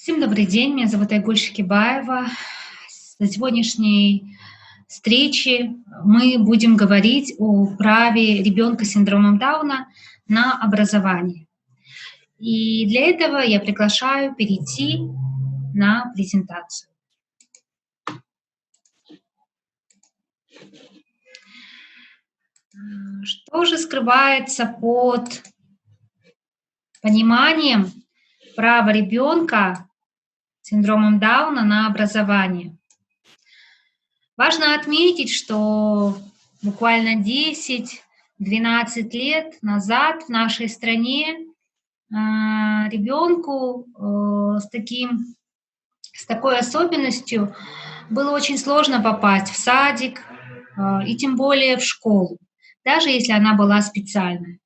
Всем добрый день, меня зовут Айгуль Шакибаева. На сегодняшней встрече мы будем говорить о праве ребенка с синдромом Дауна на образование. И для этого я приглашаю перейти на презентацию. Что же скрывается под пониманием права ребенка с синдромом Дауна на образование? Важно отметить, что буквально 10-12 лет назад в нашей стране ребенку с такой особенностью было очень сложно попасть в садик и тем более в школу, даже если она была специальная.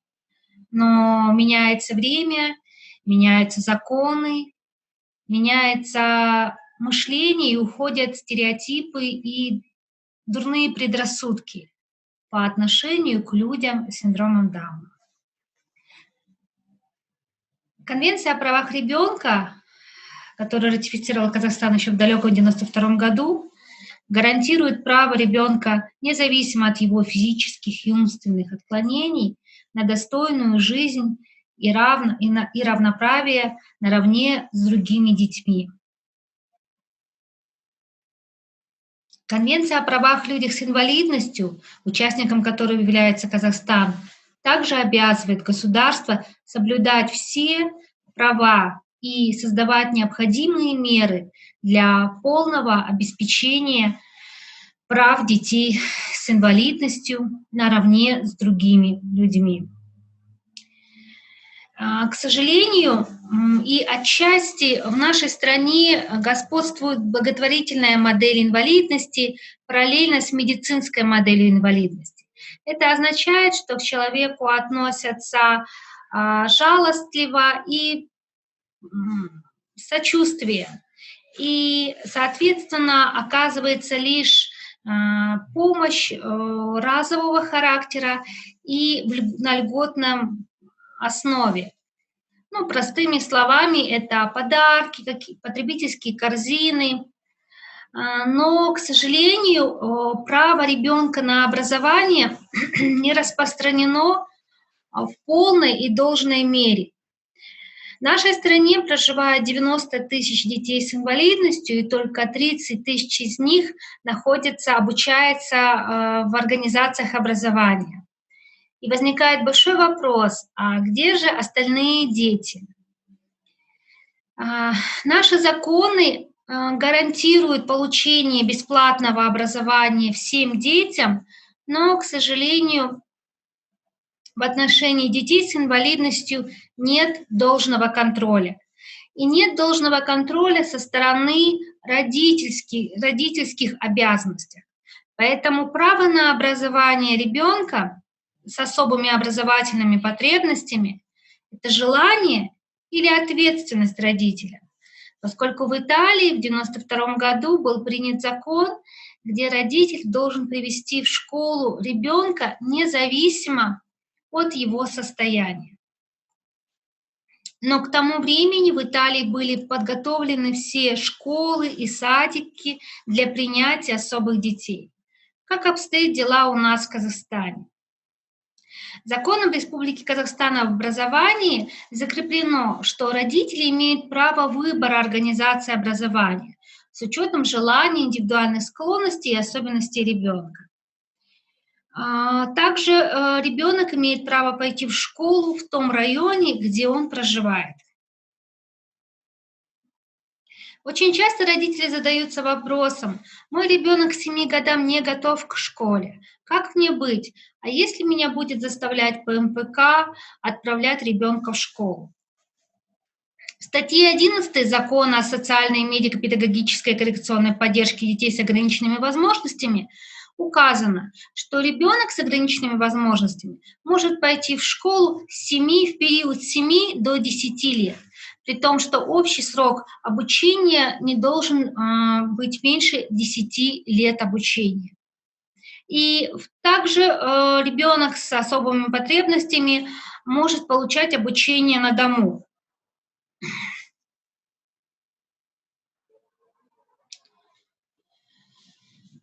Но меняется время, меняются законы, меняется мышление, и уходят стереотипы и дурные предрассудки по отношению к людям с синдромом Дауна. Конвенция о правах ребенка, которую ратифицировал Казахстан еще в далеком 1992 году, гарантирует право ребенка, независимо от его физических и умственных отклонений, на достойную жизнь и равноправие наравне с другими детьми. Конвенция о правах людей с инвалидностью, участником которой является Казахстан, также обязывает государство соблюдать все права и создавать необходимые меры для полного обеспечения прав детей с инвалидностью наравне с другими людьми. К сожалению, и отчасти в нашей стране господствует благотворительная модель инвалидности параллельно с медицинской моделью инвалидности. Это означает, что к человеку относятся жалостливо и сочувствие, и, соответственно, оказывается лишь помощь разового характера и на льготном основе. Простыми словами, это подарки, потребительские корзины. Но, к сожалению, право ребенка на образование не распространено в полной и должной мере. В нашей стране проживает 90 тысяч детей с инвалидностью, и только 30 тысяч из них обучаются в организациях образования. И возникает большой вопрос, а где же остальные дети? Наши законы гарантируют получение бесплатного образования всем детям, но, к сожалению, в отношении детей с инвалидностью нет должного контроля. И нет должного контроля со стороны родительских обязанностей. Поэтому право на образование ребенка с особыми образовательными потребностями – это желание или ответственность родителя. Поскольку в Италии в 1992 году был принят закон, где родитель должен привести в школу ребенка независимо от его состояния. Но к тому времени в Италии были подготовлены все школы и садики для принятия особых детей. Как обстоят дела у нас в Казахстане? Законом Республики Казахстан об образовании закреплено, что родители имеют право выбора организации образования с учетом желаний, индивидуальных склонностей и особенностей ребенка. Также ребенок имеет право пойти в школу в том районе, где он проживает. Очень часто родители задаются вопросом: мой ребенок к 7 годам не готов к школе. Как мне быть? А если меня будет заставлять по МПК отправлять ребенка в школу? В статье 11 Закона о социальной и медико-педагогической коррекционной поддержке детей с ограниченными возможностями указано, что ребенок с ограниченными возможностями может пойти в школу в период с 7 до 10 лет, при том, что общий срок обучения не должен быть меньше 10 лет обучения. И также ребенок с особыми потребностями может получать обучение на дому.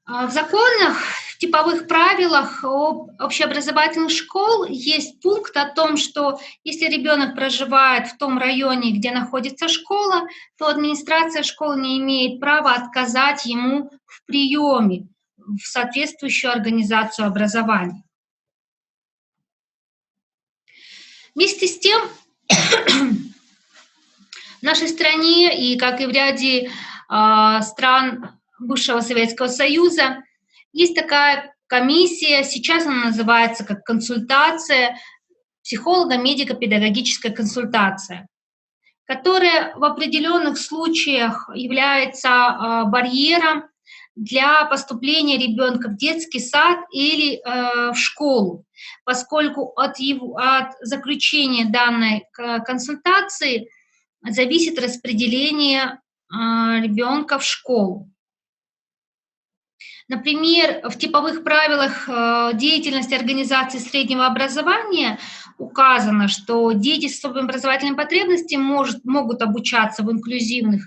В законах, в типовых правилах об общеобразовательных школ есть пункт о том, что если ребенок проживает в том районе, где находится школа, то администрация школы не имеет права отказать ему в приеме в соответствующую организацию образования. Вместе с тем, в нашей стране и, как и в ряде стран бывшего Советского Союза, есть такая комиссия, сейчас она называется как консультация, психолого-медико-педагогическая консультация, которая в определенных случаях является барьером для поступления ребенка в детский сад или в школу, поскольку от заключения данной консультации зависит распределение ребенка в школу. Например, в типовых правилах деятельности организации среднего образования указано, что дети с особыми образовательными потребностями могут обучаться в инклюзивных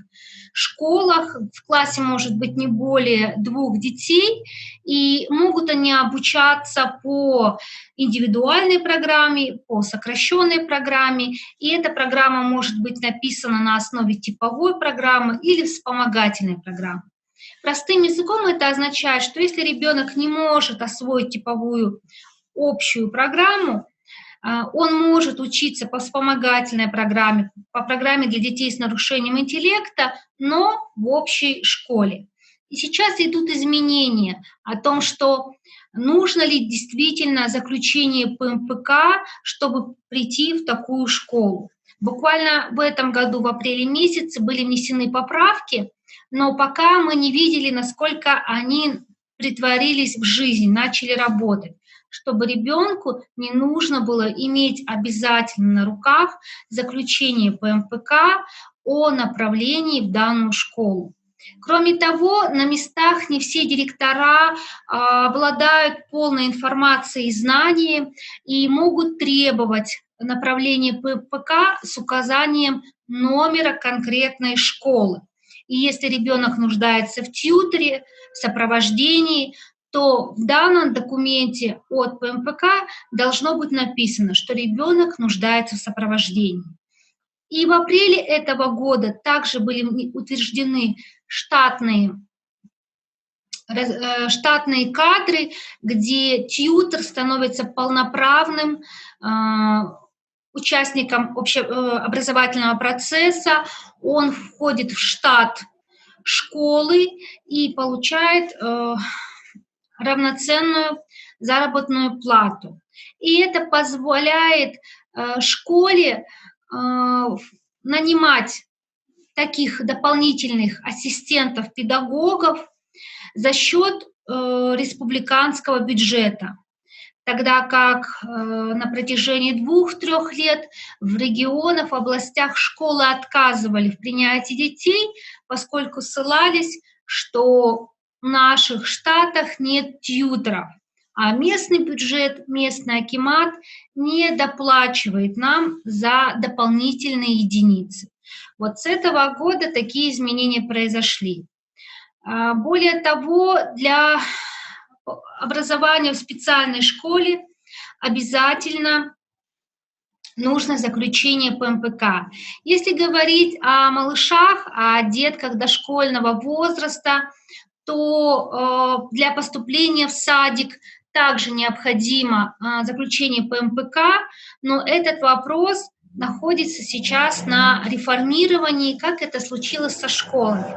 школах, в классе может быть не более 2 детей, и могут они обучаться по индивидуальной программе, по сокращенной программе, и эта программа может быть написана на основе типовой программы или вспомогательной программы. Простым языком это означает, что если ребенок не может освоить типовую общую программу, он может учиться по вспомогательной программе, по программе для детей с нарушением интеллекта, но в общей школе. И сейчас идут изменения о том, что нужно ли действительно заключение ПМПК, чтобы прийти в такую школу. Буквально в этом году, в апреле месяце, были внесены поправки, но пока мы не видели, насколько они притворились в жизнь, начали работать, чтобы ребенку не нужно было иметь обязательно на руках заключение ПМПК о направлении в данную школу. Кроме того, на местах не все директора обладают полной информацией и знаниями и могут требовать направления ПМПК с указанием номера конкретной школы. И если ребенок нуждается в тьюторе, в сопровождении, то в данном документе от ПМПК должно быть написано, что ребенок нуждается в сопровождении. И в апреле этого года также были утверждены штатные кадры, где тьютор становится полноправным участником общеобразовательного процесса, он входит в штат школы и получает равноценную заработную плату. И это позволяет школе нанимать таких дополнительных ассистентов, педагогов за счет республиканского бюджета, тогда как на протяжении 2-3 лет в регионах, в областях школы отказывали в принятии детей, поскольку ссылались, что в наших штатах нет тьюторов, а местный бюджет, местный акимат не доплачивает нам за дополнительные единицы. Вот с этого года такие изменения произошли. Более того, для образования в специальной школе обязательно нужно заключение ПМПК. Если говорить о малышах, о детках дошкольного возраста, то для поступления в садик также необходимо заключение ПМПК, но этот вопрос находится сейчас на реформировании, как это случилось со школами.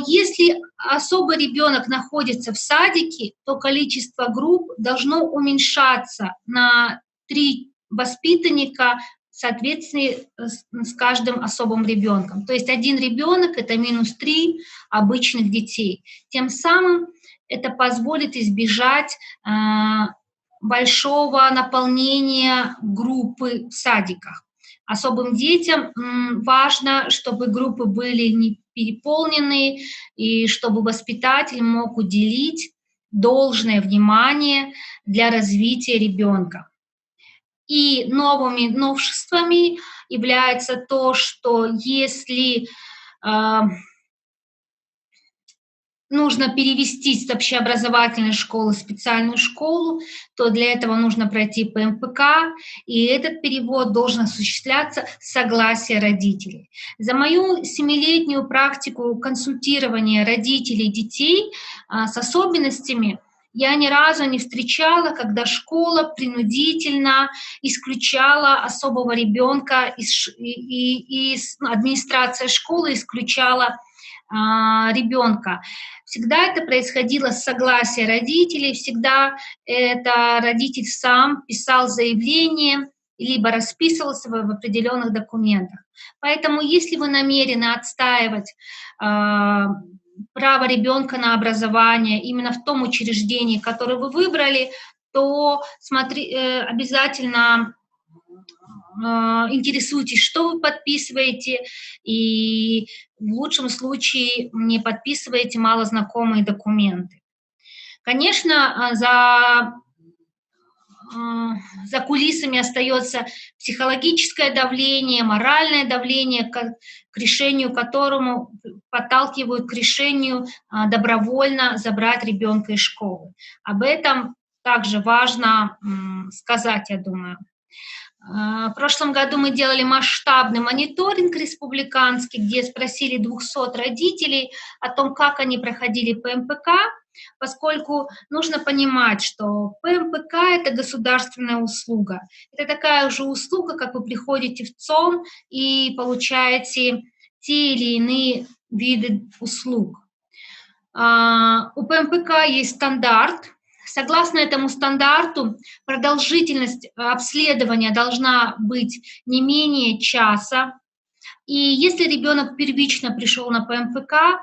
Если особый ребенок находится в садике, то количество групп должно уменьшаться на 3 воспитанника в соответствии с каждым особым ребенком. То есть 1 ребенок — это -3 обычных детей. Тем самым это позволит избежать большого наполнения группы в садиках. Особым детям важно, чтобы группы были не переполнены и чтобы воспитатель мог уделить должное внимание для развития ребенка. И новыми новшествами является то, что если нужно перевестись с общеобразовательной школы в специальную школу, то для этого нужно пройти ПМПК, и этот перевод должен осуществляться с согласия родителей. За мою 7-летнюю практику консультирования родителей детей с особенностями я ни разу не встречала, когда школа принудительно исключала особого ребенка, администрация школы исключала ребенка. Всегда это происходило с согласия родителей, всегда это родитель сам писал заявление, либо расписывался в определенных документах. Поэтому, если вы намерены отстаивать право ребенка на образование именно в том учреждении, которое вы выбрали, то обязательно интересуйтесь, что вы подписываете, и в лучшем случае не подписываете малознакомые документы. Конечно, за кулисами остается психологическое давление, моральное давление, к решению которому подталкивают к решению добровольно забрать ребенка из школы. Об этом также важно сказать, я думаю. В прошлом году мы делали масштабный мониторинг республиканский, где спросили 200 родителей о том, как они проходили ПМПК, поскольку нужно понимать, что ПМПК – это государственная услуга. Это такая же услуга, как вы приходите в ЦОМ и получаете те или иные виды услуг. У ПМПК есть стандарт. Согласно этому стандарту, продолжительность обследования должна быть не менее часа. И если ребенок первично пришел на ПМПК,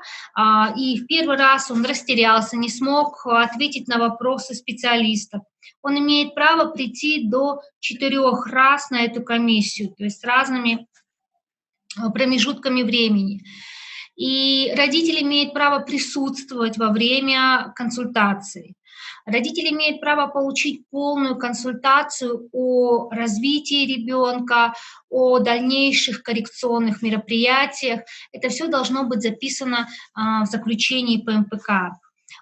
и в первый раз он растерялся, не смог ответить на вопросы специалистов, он имеет право прийти до 4 раз на эту комиссию, то есть с разными промежутками времени. И родитель имеет право присутствовать во время консультации. Родители имеют право получить полную консультацию о развитии ребенка, о дальнейших коррекционных мероприятиях. Это все должно быть записано в заключении ПМПК.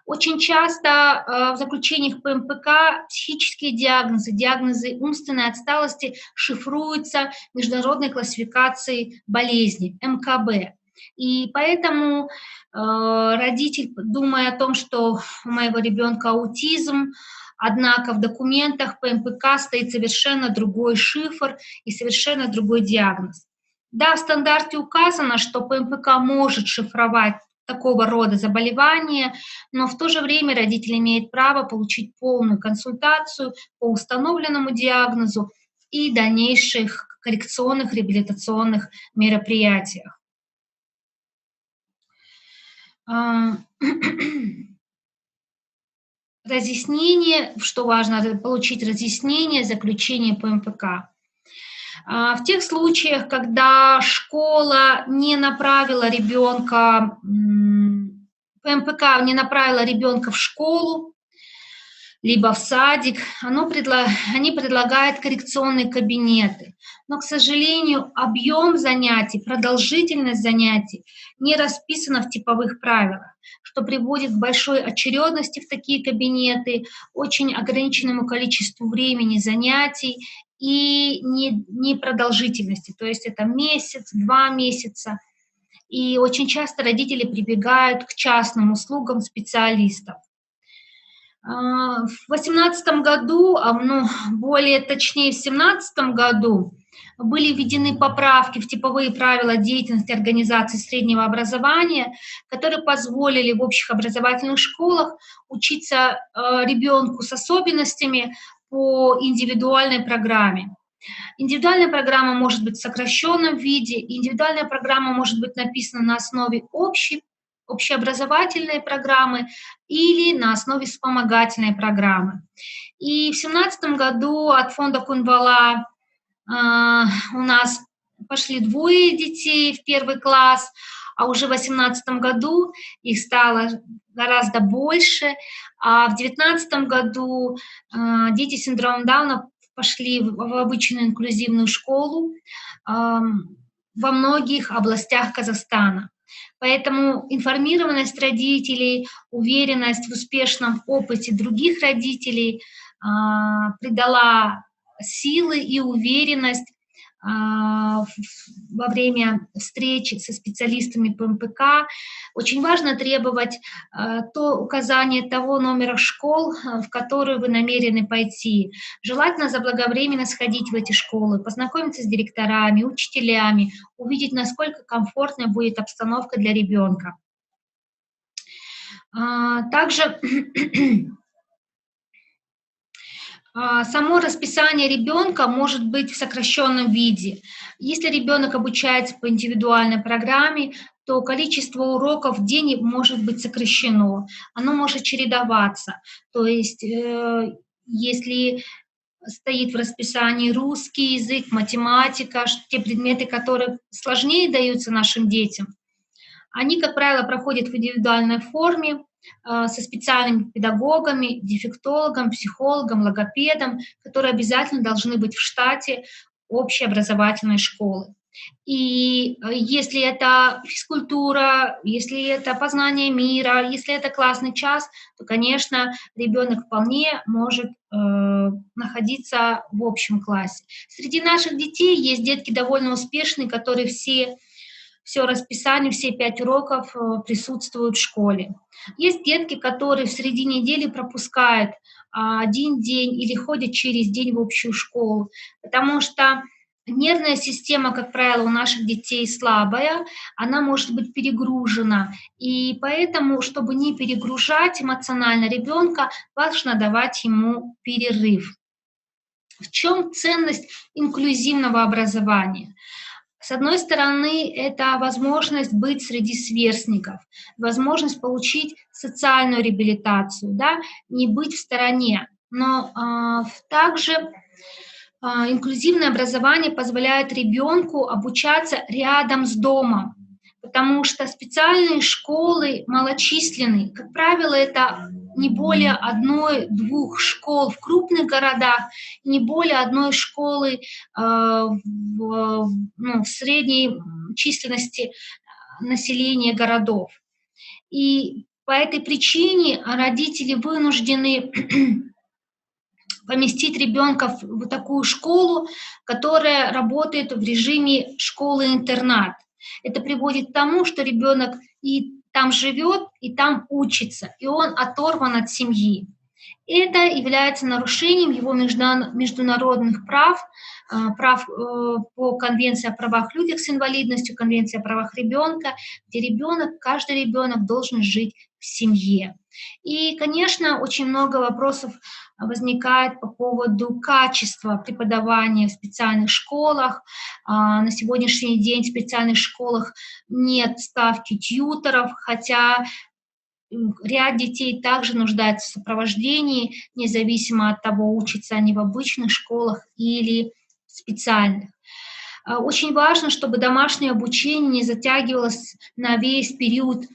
Очень часто в заключениях ПМПК психические диагнозы, диагнозы умственной отсталости шифруются международной классификацией болезней МКБ. И поэтому родитель, думая о том, что у моего ребенка аутизм, однако в документах ПМПК стоит совершенно другой шифр и совершенно другой диагноз. Да, в стандарте указано, что ПМПК может шифровать такого рода заболевания, но в то же время родитель имеет право получить полную консультацию по установленному диагнозу и дальнейших коррекционных реабилитационных мероприятиях. Разъяснение, что важно, получить разъяснение, заключение ПМПК. В тех случаях, когда школа не направила ребенка, ПМПК не направила ребенка в школу, либо в садик, они предлагают коррекционные кабинеты. Но, к сожалению, объем занятий, продолжительность занятий не расписана в типовых правилах, что приводит к большой очередности в такие кабинеты, очень ограниченному количеству времени занятий и непродолжительности, то есть это месяц, 2 месяца. И очень часто родители прибегают к частным услугам специалистов. В 2018 году, более точнее в 2017 году, были введены поправки в типовые правила деятельности организаций среднего образования, которые позволили в общих образовательных школах учиться ребенку с особенностями по индивидуальной программе. Индивидуальная программа может быть в сокращенном виде, индивидуальная программа может быть написана на основе общеобразовательной программы или на основе вспомогательной программы. И в 2017 году от фонда Кунвала у нас пошли 2 детей в 1 класс, а уже в 2018 году их стало гораздо больше. А в 2019 году дети с синдромом Дауна пошли в обычную инклюзивную школу во многих областях Казахстана. Поэтому информированность родителей, уверенность в успешном опыте других родителей придала силы и уверенность во время встречи со специалистами по МПК. Очень важно требовать то указание того номера школ, в которые вы намерены пойти. Желательно заблаговременно сходить в эти школы, познакомиться с директорами, учителями, увидеть, насколько комфортной будет обстановка для ребенка. Также само расписание ребенка может быть в сокращенном виде. Если ребенок обучается по индивидуальной программе, то количество уроков в день может быть сокращено. Оно может чередоваться. То есть, если стоит в расписании русский язык, математика, те предметы, которые сложнее даются нашим детям, они, как правило, проходят в индивидуальной форме, со специальными педагогами, дефектологом, психологом, логопедом, которые обязательно должны быть в штате общеобразовательной школы. И если это физкультура, если это познание мира, если это классный час, то, конечно, ребенок вполне может находиться в общем классе. Среди наших детей есть детки довольно успешные, которые все расписание, все 5 уроков присутствуют в школе. Есть детки, которые в середине недели пропускают один день или ходят через день в общую школу, потому что нервная система, как правило, у наших детей слабая, она может быть перегружена. И поэтому, чтобы не перегружать эмоционально ребенка, важно давать ему перерыв. В чем ценность инклюзивного образования? С одной стороны, это возможность быть среди сверстников, возможность получить социальную реабилитацию, да, не быть в стороне. Но также инклюзивное образование позволяет ребенку обучаться рядом с домом, потому что специальные школы малочисленные. Как правило, это не более 1-2 школ в крупных городах, не более 1 школы в средней численности населения городов. И по этой причине родители вынуждены поместить ребенка в такую школу, которая работает в режиме школы-интернат. Это приводит к тому, что ребенок и там живет, и там учится, и он оторван от семьи. Это является нарушением его международных прав, по Конвенции о правах людей с инвалидностью, Конвенции о правах ребенка, где каждый ребенок должен жить в семье. И, конечно, очень много вопросов возникает по поводу качества преподавания в специальных школах. На сегодняшний день в специальных школах нет ставки тьюторов, хотя ряд детей также нуждается в сопровождении, независимо от того, учатся они в обычных школах или специальных. Очень важно, чтобы домашнее обучение не затягивалось на весь период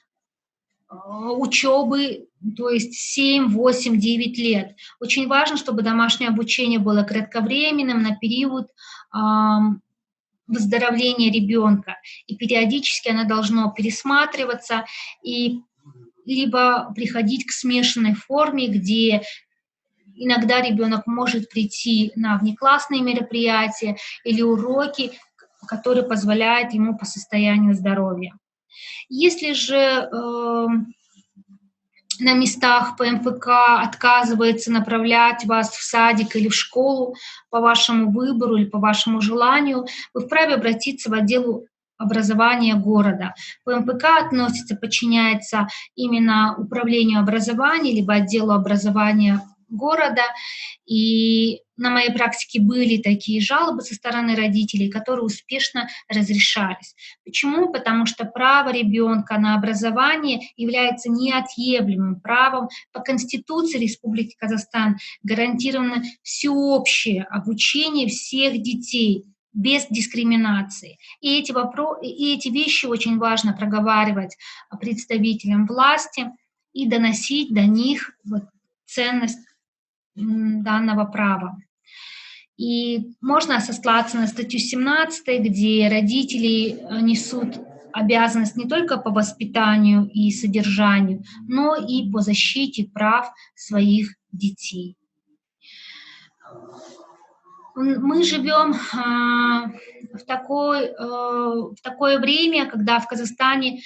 учебы, то есть 7, 8, 9 лет. Очень важно, чтобы домашнее обучение было кратковременным, на период выздоровления ребенка. И периодически оно должно пересматриваться и либо приходить к смешанной форме, где иногда ребенок может прийти на внеклассные мероприятия или уроки, которые позволяют ему по состоянию здоровья. Если же на местах по МПК отказывается направлять вас в садик или в школу по вашему выбору или по вашему желанию, вы вправе обратиться в отдел образования города. По МПК подчиняется именно управлению образования либо отделу образования города. И на моей практике были такие жалобы со стороны родителей, которые успешно разрешались. Почему? Потому что право ребенка на образование является неотъемлемым правом. По Конституции Республики Казахстан гарантировано всеобщее обучение всех детей без дискриминации. И эти вещи очень важно проговаривать представителям власти и доносить до них ценность данного права. И можно сослаться на статью 17, где родители несут обязанность не только по воспитанию и содержанию, но и по защите прав своих детей. Мы живем в такое время, когда в Казахстане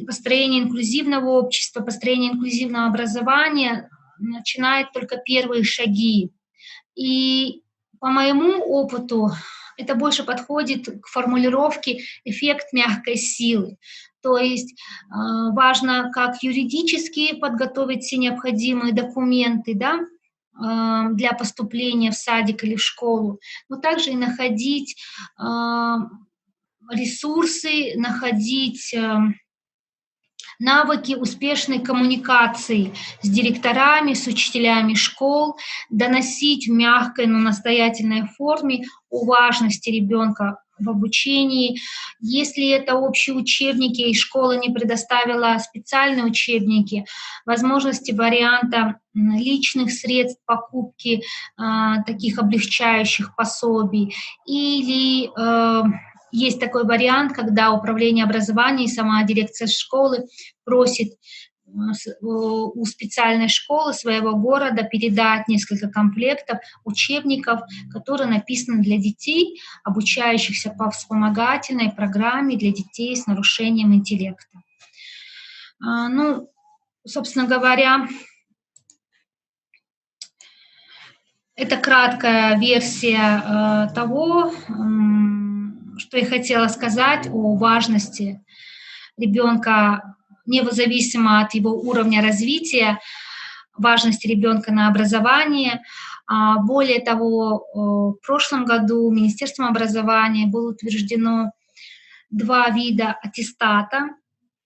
построение инклюзивного общества, построение инклюзивного образования начинает только первые шаги. И по моему опыту это больше подходит к формулировке «эффект мягкой силы». То есть важно как юридически подготовить все необходимые документы, да, для поступления в садик или в школу, но также и находить ресурсы, находить навыки успешной коммуникации с директорами, с учителями школ, доносить в мягкой, но настоятельной форме о важности ребенка в обучении. Если это общие учебники, и школа не предоставила специальные учебники, возможности варианта личных средств покупки таких облегчающих пособий, или есть такой вариант, когда управление образования и сама дирекция школы просит у специальной школы своего города передать несколько комплектов учебников, которые написаны для детей, обучающихся по вспомогательной программе для детей с нарушением интеллекта. Ну, собственно говоря, это краткая версия того, что я хотела сказать о важности ребенка, независимо от его уровня развития, важности ребенка на образование. Более того, в прошлом году Министерством образования было утверждено 2 вида аттестата,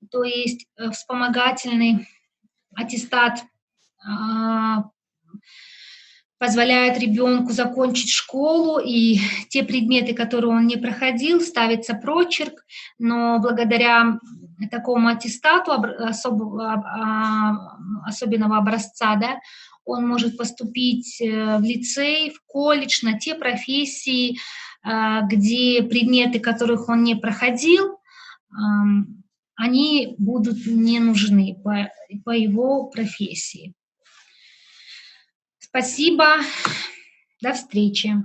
то есть вспомогательный аттестат позволяет ребенку закончить школу, и те предметы, которые он не проходил, ставится прочерк, но благодаря такому аттестату особенного образца, да, он может поступить в лицей, в колледж, на те профессии, где предметы, которых он не проходил, они будут не нужны по его профессии. Спасибо. До встречи.